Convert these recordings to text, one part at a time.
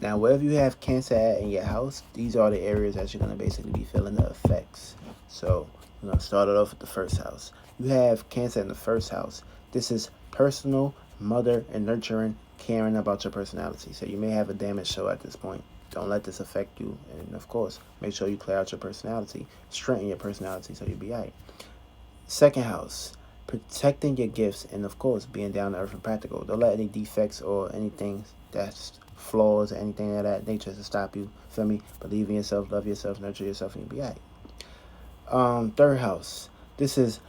Now, wherever you have Cancer at in your house, these are the areas that you're going to basically be feeling the effects. So, we're going to start it off with the first house. You have Cancer in the first house. This is personal, mother, and nurturing, caring about your personality. So, you may have a damaged show at this point. Don't let this affect you. And, of course, make sure you clear out your personality, strengthen your personality so you'll be all right. Second house, protecting your gifts, and of course being down to earth and practical. Don't let any defects or anything that's flaws or anything of that nature to stop you. Feel me? Believe in yourself, love yourself, nurture yourself, and you'll be alright. Third house, this is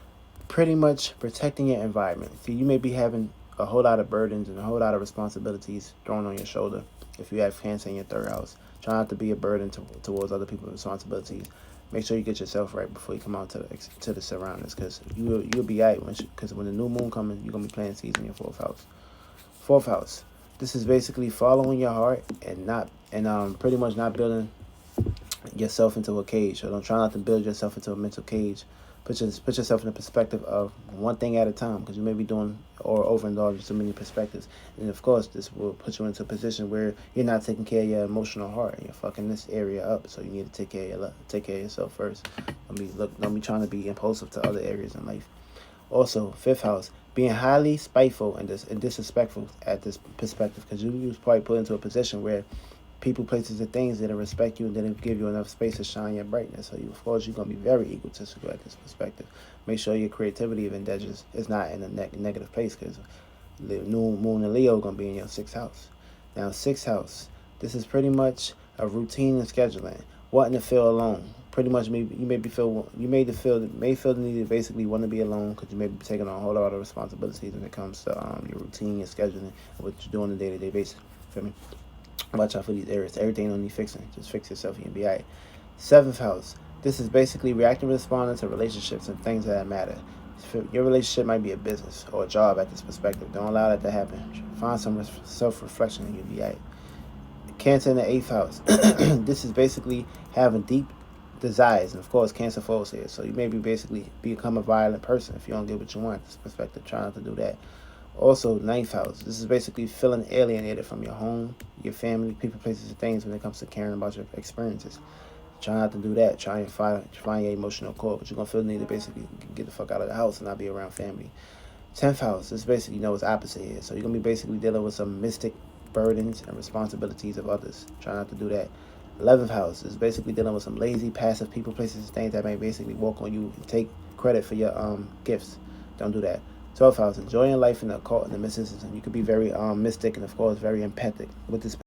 pretty much protecting your environment. See, you may be having a whole lot of burdens and a whole lot of responsibilities thrown on your shoulder. If you have Cancer in your third house, try not to be a burden towards other people's responsibilities. Make sure you get yourself right before you come out to the surroundings, because you'll be right because when the new moon comes, you're gonna be planting seeds in your fourth house. Fourth house, this is basically following your heart and pretty much not building yourself into a cage. So don't try not to build yourself into a mental cage. Put yourself in the perspective of one thing at a time, because you may be doing or overindulging too many perspectives. And of course, this will put you into a position where you're not taking care of your emotional heart and you're fucking this area up. So you need to take care of yourself first. Don't be trying to be impulsive to other areas in life. Also, fifth house, being highly spiteful and disrespectful at this perspective, because you was probably put into a position where people, places, and things that respect you and didn't give you enough space to shine your brightness. So, of course, you're going to be very egotistical at this perspective. Make sure your creativity of endeavors is not in a negative place, because the new moon and Leo are going to be in your sixth house. Now, sixth house, this is pretty much a routine and scheduling, wanting to feel alone. Pretty much, you may feel the need to basically want to be alone, because you may be taking on a whole lot of responsibilities when it comes to your routine and scheduling, what you're doing on a day-to-day basis. Feel me? Watch out for these areas. Everything don't need fixing. Just fix yourself and you'll be alright. Seventh house. This is basically reacting and responding to relationships and things that matter. Your relationship might be a business or a job at this perspective. Don't allow that to happen. Find some self-reflection and you'll be alright. Cancer in the eighth house. This is basically having deep desires, and of course Cancer falls here. So you may basically become a violent person if you don't get what you want. This perspective, try not to do that. Also, ninth house. This is basically feeling alienated from your home, your family, people, places, and things when it comes to caring about your experiences. Try not to do that. Try and find your emotional core, but you're going to feel the need to basically get the fuck out of the house and not be around family. 10th house. This basically, it's opposite here. So you're going to be basically dealing with some mystic burdens and responsibilities of others. Try not to do that. 11th house is basically dealing with some lazy, passive people, places, and things that may basically walk on you and take credit for your gifts. Don't do that. 12th house, enjoying life in the occult and the mysticism. You could be very mystic and, of course, very empathic with this